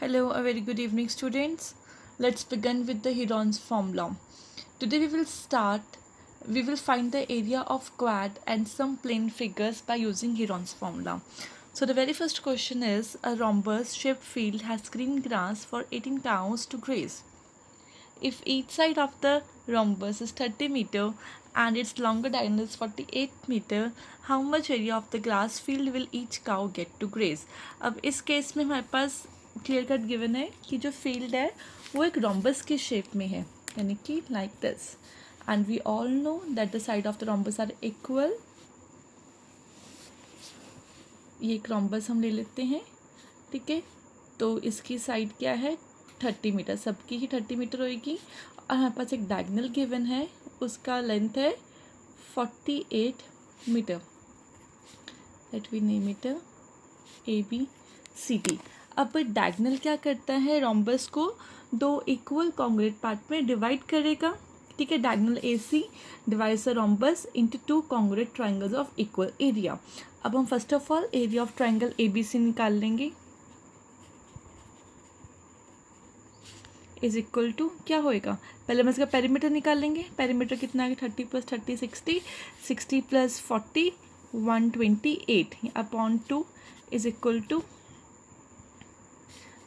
Hello, a very good evening, students. Let's begin with the Heron's formula. Today we will find the area of quad and some plane figures by using Heron's formula. So the very first question is, a rhombus shaped field has green grass for 18 cows to graze. If each side of the rhombus is 30 meter and its longer diagonal is 48 meter, how much area of the grass field will each cow get to graze? अब इस case में हमारे पास clear cut given है कि जो field है वो एक रोम्बस के शेप में है, यानी कि like this, and we all know that the side of the rhombus are equal. ये एक रोम्बस हम ले लेते हैं, ठीक है. तो इसकी साइड क्या है, 30 मीटर, सबकी ही 30 मीटर होएगी. और हमारे पास एक डायगनल गिवन है, उसका लेंथ है 48 metre. Let we name it ABCD. अब डायगनल क्या करता है, रोम्बस को दो इक्वल कॉन्ग्रुएंट पार्ट में डिवाइड करेगा, ठीक है. Diagonal AC divides the rhombus into two congruent triangles of equal area. अब हम first of all area of triangle ABC निकाल लेंगे. इज इक्वल टू क्या होएगा, पहले हम इसका पेरीमीटर निकाल लेंगे. पेरीमीटर कितना है, 30 + 30 60, 60 + 40 128 upon 2 is equal to,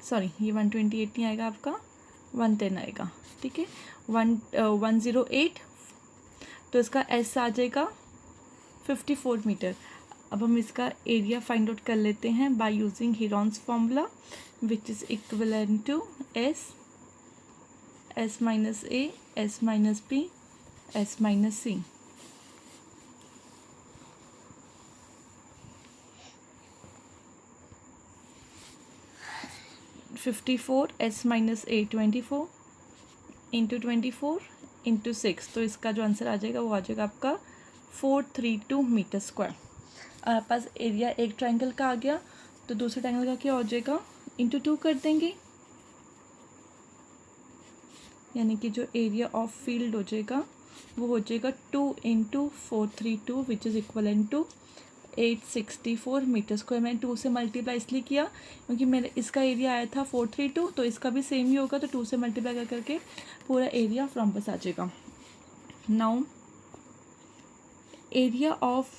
sorry ये 128 नहीं आएगा, आपका 110 आएगा, ठीक है. 108. तो इसका S आ जाएगा 54 मीटर. अब हम इसका एरिया फाइंड आउट कर लेते हैं by using Heron's formula which is equivalent to S minus A, S minus B, S minus C. (54) S minus A 24 into 24 into 6. तो इसका जो आंसर आ जाएगा वो आ जाएगा आपका 432 मीटर स्क्वायर. आपके पास एरिया एक ट्रायंगल का आ गया, तो दूसरे ट्रायंगल का क्या हो जाएगा, इंटू 2 कर देंगे, यानी कि जो एरिया ऑफ फील्ड हो जाएगा वो हो जाएगा 2 × 432 which is equivalent to 864 metre square. मैंने 2 से मल्टीप्लाई इसलिए किया क्योंकि मेरे इसका एरिया आया था 432, तो इसका भी सेम ही होगा, तो 2 से मल्टीप्लाई कर करके पूरा एरिया ऑफ रोम्बस आ जाएगा. Now area of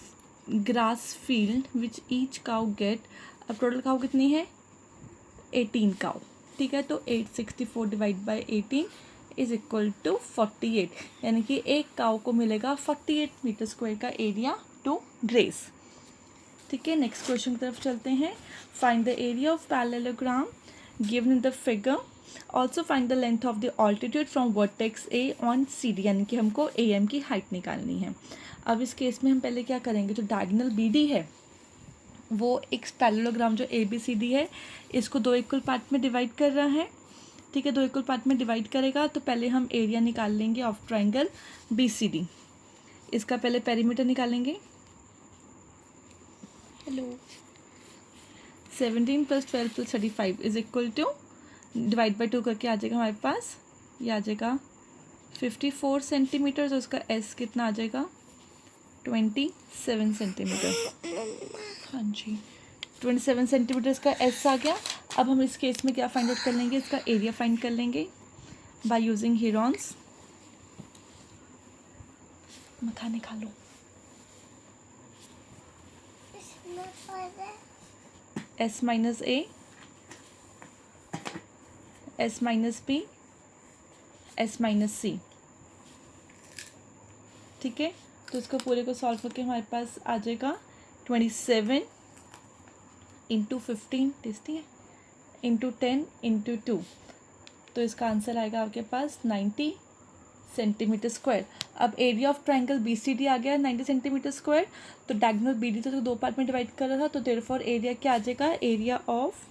grass field which each cow get, अब टोटल काउ कितनी है, 18 काउ, ठीक है. तो 864 divide by 18 is equal to 48, यानी कि एक काउ को मिलेगा 48 मीटर स्क्वायर का एरिया टू ग्रेस, ठीक है. नेक्स्ट क्वेश्चन की तरफ चलते हैं. Find the area of parallelogram given in the figure. Also find the length of the altitude from vertex A on CD, यानी कि हमको AM की हाइट निकालनी है. अब इस केस में हम पहले क्या करेंगे, जो डायगोनल BD है वो एक पैरेललोग्राम जो ABCD है इसको दो इक्वल पार्ट में डिवाइड कर रहा है, ठीक है. दो इक्वल पार्ट में डिवाइड करेगा, तो पहले हम एरिया निकाल लेंगे ऑफ ट्रायंगल BCD. इसका पहले पेरीमीटर निकालेंगे. Hello 17 + 12 + 35 is equal to, divide by 2 करके आ जाएगा हमारे पास, ये आ जाएगा 54 सेंटीमीटर. तो उसका S कितना आ जाएगा, 27 सेंटीमीटर. हाँ जी, 27 सेंटीमीटर इसका S आ गया. अब हम इस केस में क्या फाइंड आउट कर लेंगे, इसका एरिया फाइंड कर लेंगे बाय यूजिंग हीरॉन्स. मखाने खा लो. S minus A, S minus B, S minus C, ठीक है. तो इसको पूरे को सॉल्व करके हमारे पास आ जाएगा 27 × 15 टेस्टी है इंटू 10 × 2. तो इसका आंसर आएगा आपके पास 90 सेंटीमीटर स्क्वायर. अब एरिया ऑफ ट्रायंगल BCD आ गया 90 सेंटीमीटर स्क्वायर. तो डायगोनल BD तो दो पार्ट में डिवाइड कर रहा था, तो देयरफॉर एरिया क्या आ जाएगा, area of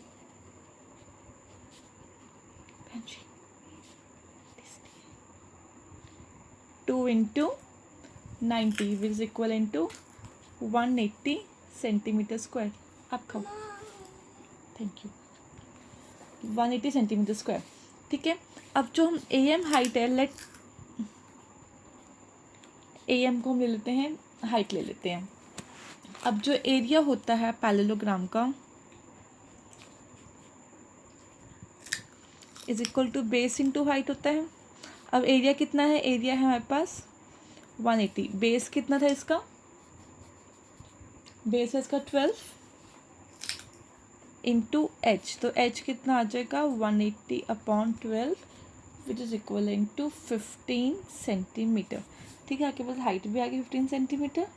2 × 90 which is equal to 180 centimetre square. आप खाओ, थैंक यू. 180 सेंटीमीटर स्क्वायर, ठीक है. अब जो हम AM हाइट है, लेट AM को हम ले लेते हैं, हाइट ले लेते हैं. अब जो एरिया होता है पैरेललोग्राम का is equal to base into height होता है। अब एरिया कितना है, एरिया है हमारे पास 180। बेस कितना था इसका, बेस है इसका 12 इंटू एच, तो एच कितना आ जाएगा 180 अपॉन 12 which is equal to 15 centimetre. ठीक है, आपके पास हाइट भी आ गई 15 सेंटीमीटर।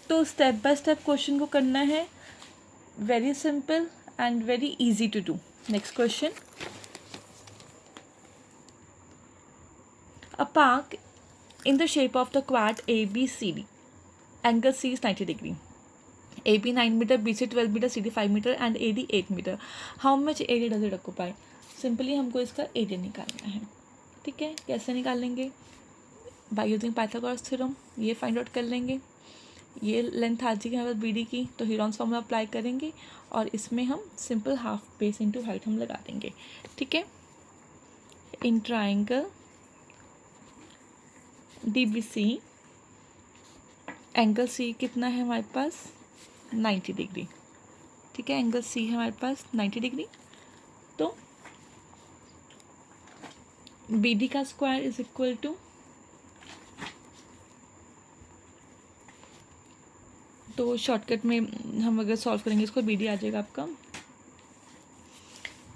तो स्टेप बाय स्टेप क्वेश्चन को करना है, very simple and very easy to do. Next question, a park in the shape of the quad ABCD, angle C is 90 degree, AB 9 meter, BC 12 meter, CD 5 meter and AD 8 meter. How much area does it occupy? Simply हमको इसका area निकालना है। ठीक है, कैसे निकालेंगे, by using Pythagoras theorem. ये find out कर लेंगे, ये लेंथ आ जाएगी हमारे BD की, तो हीरॉन्स फॉर्मूला अप्लाई करेंगे और इसमें हम simple half base into height हम लगा देंगे। ठीक है, in triangle DBC angle C कितना है हमारे पास 90 डिग्री। ठीक है, एंगल C है हमारे पास 90 डिग्री। तो BD का स्क्वायर इज इक्वल टू, तो शॉर्टकट में हम अगर सॉल्व करेंगे इसको, BD आ जाएगा आपका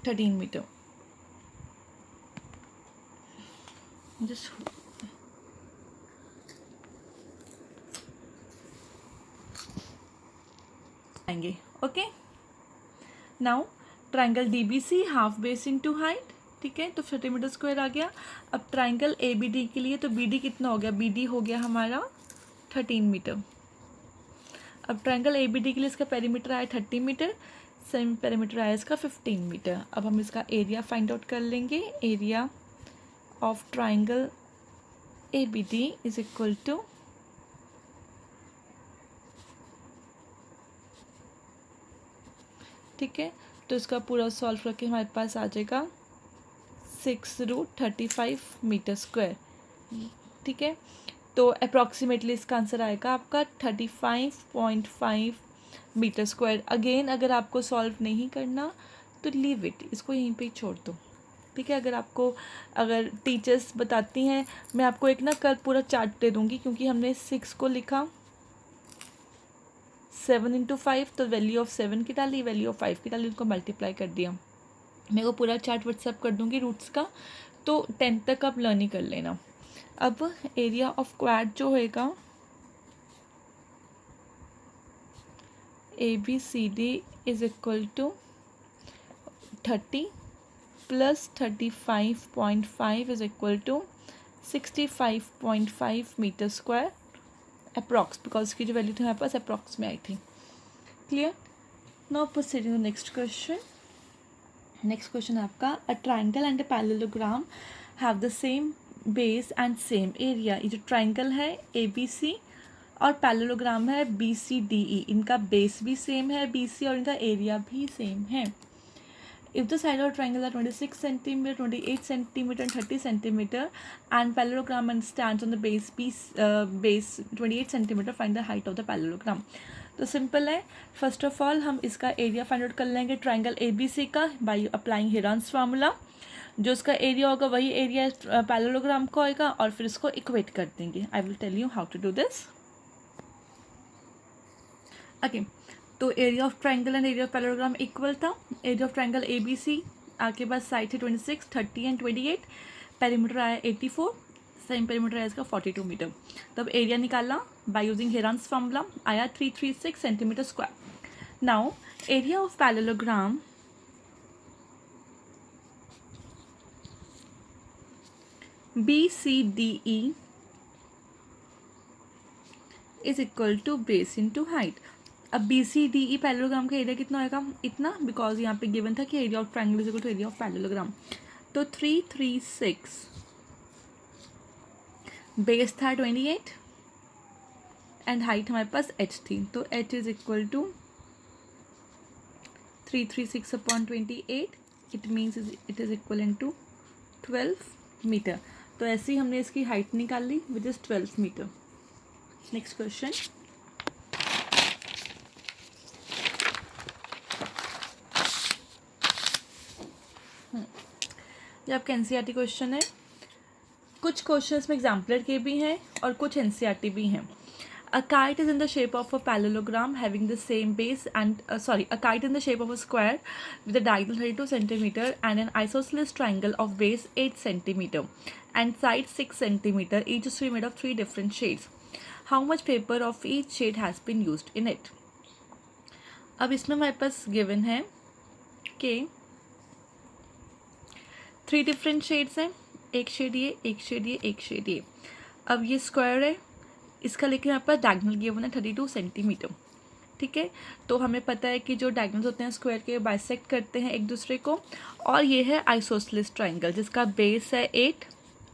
13 मीटर। जस्ट आएंगे। Okay, now triangle DBC half base into height. ठीक है, तो 30 मीटर स्क्वायर आ गया। अब ट्राइंगल ABD के लिए तो BD कितना हो गया, BD हो गया हमारा 13 मीटर। अब ट्राइंगल ABD के लिए इसका पेरीमीटर आया 30 मीटर, सेम पेरीमीटर आया इसका 15 मीटर। अब हम इसका एरिया फाइंड आउट कर लेंगे। Area of triangle ABD is equal to, ठीक है, तो इसका पूरा सॉल्व करके हमारे पास आ जाएगा 6√35 मीटर स्क्वायर। ठीक है, तो अप्रॉक्सीमेटली इसका आंसर आएगा आपका 35.5 मीटर स्क्वायर। अगेन अगर आपको सॉल्व नहीं करना तो लीव इट, इसको यहीं पे ही छोड़ दो। ठीक है, अगर टीचर्स बताती हैं, मैं आपको एक ना कल पूरा चार्ट दे दूँगी, क्योंकि हमने 6 को लिखा 7 इंटू 5, तो वैल्यू ऑफ 7 की डाली, वैल्यू ऑफ 5 की डाली, उनको मल्टीप्लाई कर दिया। मैं वो पूरा चार्ट व्हाट्सएप कर दूँगी रूट्स का, तो 10 तक आप लर्न ही कर लेना। अब एरिया ऑफ क्वाड जो होएगा ABCD is equal to 30 plus 35.5 is equal to 65.5 metre square approx, because इसकी जो वैल्यू थी हमारे पास अप्रॉक्स में आई थी। Clear, now proceeding next question. Next question आपका, a triangle and a parallelogram have the same base and same area. ये जो ट्राइंगल है ABC और पैरेललोग्राम है BCDE, इनका बेस भी सेम है BC और इनका एरिया भी सेम है। If the side of triangle are 26 cm, 28 cm and 30 cm and parallelogram and stands on the base 28 cm, find the height of the parallelogram. तो simple है, first of all हम इसका area find out कर लेंगे triangle ABC का by applying Heron's formula. जो इसका area होगा वही एरिया पैरेललोग्राम का होगा और फिर इसको इक्वेट कर देंगे। I will tell you how to do this. Okay, तो area of triangle and area of parallelogram equal था। एरिया ऑफ ट्राइंगल ABC आपके पास साइड है 26, 30 एंड 28, पेरीमीटर आया 84, सेम पेरीमीटर आया इसका 42 मीटर। तब एरिया निकाला बाय यूजिंग हेरॉन्स फार्मूला, आया 336 centimetre square. Now area of parallelogram BCDE is equal to base into height. अब BCDE पैरेललोग्राम का एरिया कितना होगा, इतना, बिकॉज यहाँ पे गिवन था कि area of triangle is equal to area of parallelogram. तो 336, बेस था 28 एंड हाइट हमारे पास h थी, तो h is equal to 336 upon 28, it means it is equal to 12 metre. तो ऐसे ही हमने इसकी हाइट निकाल ली which is 12 metre. Next question, ये आपका एनसीईआरटी क्वेश्चन है। कुछ क्वेश्चंस में एग्जाम्पलर के भी हैं और कुछ एनसीईआरटी भी हैं। A kite is in the shape of a parallelogram having the same base and a kite in the shape of a square with a diagonal 32 centimeter and an isosceles triangle of base 8 centimeter and sides 6 centimeter, each is to be made of 3 different shades. How much paper of each shade has been used in it? अब इसमें हमारे पास given है कि 3 different shades हैं, एक shade ये, एक shade ये, एक शेड ये। अब ये स्क्वायर है, इसका लेकिन यहाँ पर डायगोनल गिवन है 32 सेंटीमीटर। ठीक है, तो हमें पता है कि जो डायगोनल्स होते हैं स्क्वायर के बाइसेक्ट करते हैं एक दूसरे को, और ये है आइसोसेलेस ट्राइंगल जिसका बेस है 8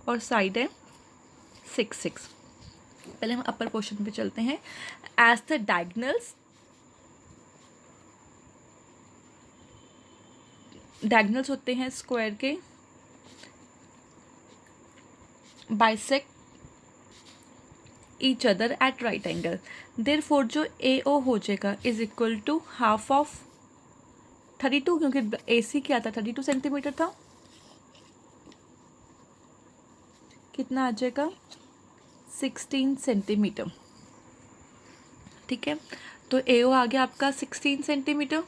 और साइड है 6। पहले हम अपर पोर्शन पे चलते हैं। एज द डायगोनल्स होते हैं स्क्वायर के bisect each other at right angle, therefore जो AO हो जाएगा is equal to half of 32, क्योंकि AC क्या था 32 सेंटीमीटर था, कितना आ जाएगा 16 सेंटीमीटर। ठीक है, तो AO आ गया आपका 16 centimetre.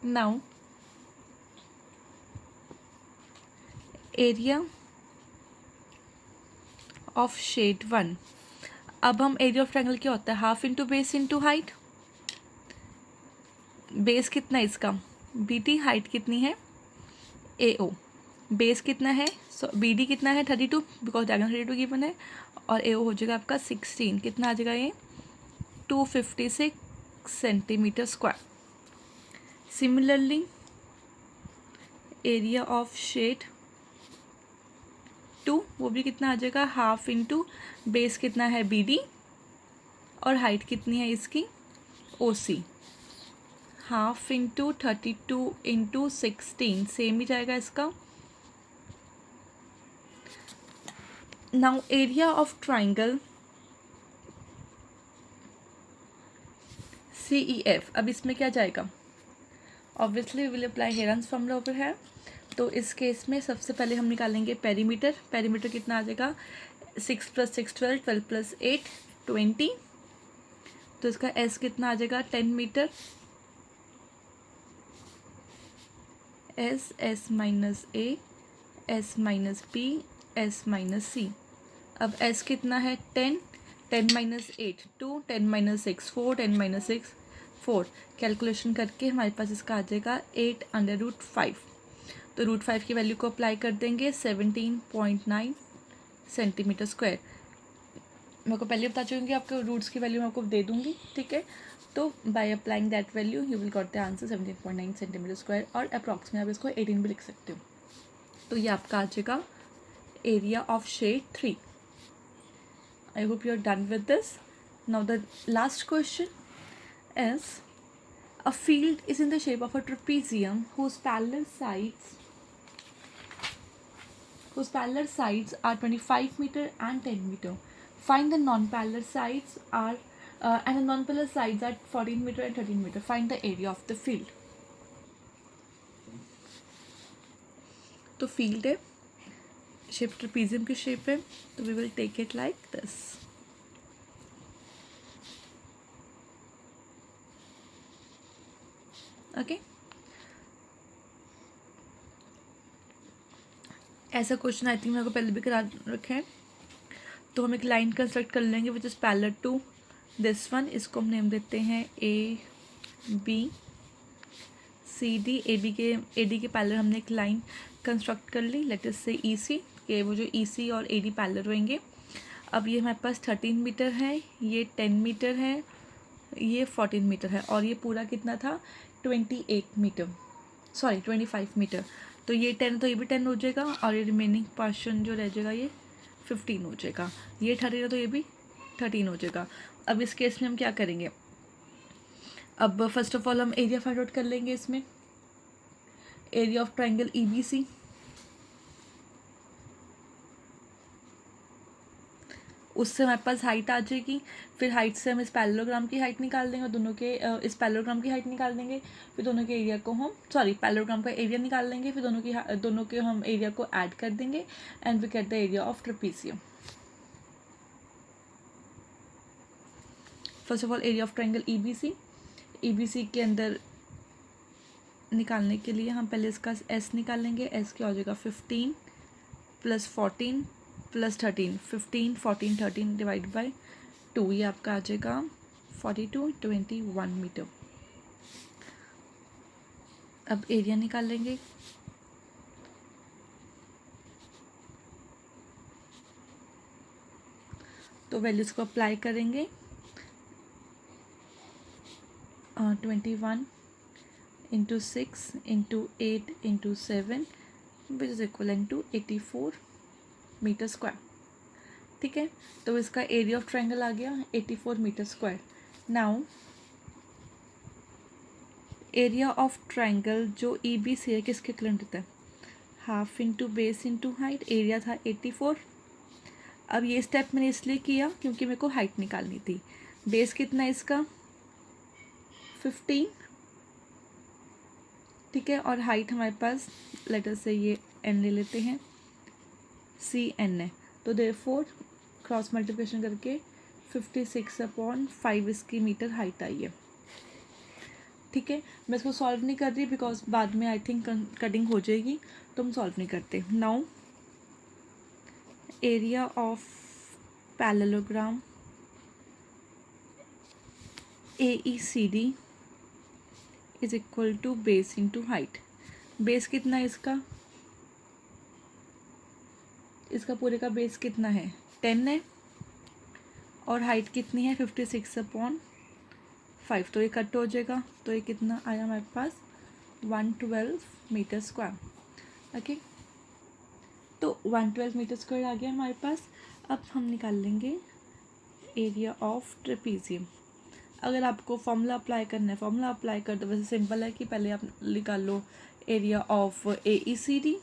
Now area of shade 1, अब हम एरिया ऑफ ट्रायंगल क्या होता है, half into base into height. Base कितना है इसका BT, हाइट कितनी है AO, बेस कितना है BD कितना है 32 बिकॉज डायगोनल 32 गिवन है, और AO हो जाएगा आपका 16, कितना आ जाएगा ये 256 centimetre square. Similarly area of shade 2, वो भी कितना आ जाएगा हाफ इंटू बेस कितना है BD और हाइट कितनी है इसकी OC, half into 32 into 16, same ही जाएगा इसका। Now area of triangle CEF, अब इसमें क्या जाएगा, obviously will apply Heron's formula over है। तो इस केस में सबसे पहले हम निकालेंगे पेरीमीटर। पेरीमीटर कितना आ जाएगा 6 + 6 12, 12 + 8 20, तो इसका S कितना आ जाएगा 10 metre, S -A S - B S - C। अब S कितना है 10, 10 - 8 2, 10 - 6 4, 10 - 6 4, कैलकुलेशन करके हमारे पास इसका आ जाएगा 8√5। तो √5 की वैल्यू को अप्लाई कर देंगे 17.9 सेंटीमीटर स्क्वायर। मेरे को पहले बता चुकी आपके रूट्स की वैल्यू मैं आपको दे दूँगी। ठीक है, तो by applying that value you will got the answer 17.9 centimetre square, और अप्रॉक्सीमेट आप इसको 18 भी लिख सकते हो। तो ये आपका आ जाएगा area of shade 3। I hope you are done with this. Now the last question is a field is in the shape of a trapezium whose parallel sides are 25 meter and 10 meter. Find the non-parallel sides and the non-parallel sides are 14 meter and 13 meter. Find the area of the field. तो field है, shape trapezium की shape है, तो we will take it like this. Okay, ऐसा question I think मेरे को पहले भी करा रखे हैं। तो हम एक लाइन कंस्ट्रक्ट कर लेंगे which is parallel to this one, इसको हम नेम देते हैं ABCD। AD के पैरेलल हमने एक लाइन कंस्ट्रक्ट कर ली, लेट अस से EC के, वो जो EC और AD पैरेलल रहेंगे। अब ये हमारे पास 13 मीटर है, ये 10 मीटर है, ये 14 मीटर है, और ये पूरा कितना था 28 मीटर, सॉरी 25 मीटर। तो ये 10, तो ये भी 10 हो जाएगा, और ये रिमेनिंग पोर्शन जो रह जाएगा ये 15 हो जाएगा। ये 13 है तो ये भी 13 हो जाएगा। अब इस केस में हम क्या करेंगे, अब फर्स्ट ऑफ ऑल हम एरिया फाइंड आउट कर लेंगे इसमें। एरिया ऑफ ट्राइंगल EBC, उससे हमारे पास हाइट आ जाएगी। फिर हाइट से हम इस पैरेललोग्राम की हाइट निकाल देंगे, दोनों के इस पैरेललोग्राम की हाइट निकाल देंगे, फिर दोनों के एरिया को हम पैरेललोग्राम का एरिया निकाल लेंगे, फिर दोनों के हम एरिया को ऐड कर देंगे and we get the area of trapezium. First of all area of triangle EBC के अंदर निकालने के लिए हम पहले इसका एस निकाल लेंगे। एस क्या हो जाएगा 15 + 14 + 13, 15 14 13 डिवाइड बाई 2, ये आपका आ जाएगा 42 21 मीटर। अब एरिया निकाल लेंगे। तो वैल्यूज़ को अप्लाई करेंगे। 21 × 6 × 8 × 7 which is equivalent to 84 metre square. ठीक है, तो इसका एरिया ऑफ ट्रायंगल आ गया 84 metre square. Now area of triangle जो ई बी सी है किसके इक्वलेंट होता है, half into base into height. Area था 84। अब ये स्टेप मैंने इसलिए किया क्योंकि मेरे को हाइट निकालनी थी। बेस कितना है इसका 15, ठीक है, और हाइट हमारे पास लेटर से ये एन ले लेते हैं, सी एन है, तो देयरफॉर क्रॉस मल्टीप्लिकेशन करके 56/5 इसकी मीटर हाइट आई है। ठीक है, मैं इसको सॉल्व नहीं कर रही बिकॉज बाद में आई थिंक कटिंग हो जाएगी, तो हम सॉल्व नहीं करते। Now area of parallelogram AECD is equal to base into height. Base कितना है इसका पूरे का बेस कितना है 10 है, और हाइट कितनी है 56/5, तो ये कट हो जाएगा, तो ये कितना आया हमारे पास 112 मीटर स्क्वायर। ओके, तो 112 मीटर स्क्वायर आ गया हमारे पास। अब हम निकाल लेंगे एरिया ऑफ ट्रेपीजियम। अगर आपको फॉर्मूला अप्लाई करना है, फॉर्मूला अप्लाई कर दो। वैसे सिंपल है कि पहले आप निकाल लो area of AECD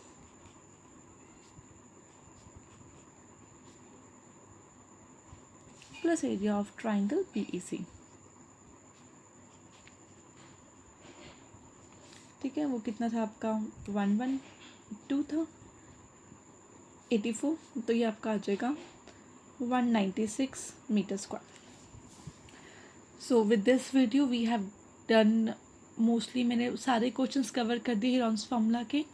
plus area of triangle PEC। ठीक है, वो कितना था आपका 112 था 84, तो ये आपका आ जाएगा 196 metre square. So with this video we have done mostly, मैंने सारे क्वेश्चंस कवर कर दिए हेरॉन्स फार्मूला के।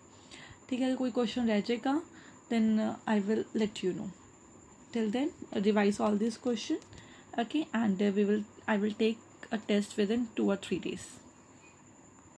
ठीक है, अगर कोई क्वेश्चन रह जाएगा then I will let you know. Till then revise all this question, okay, and I will take a test within 2 or 3 days.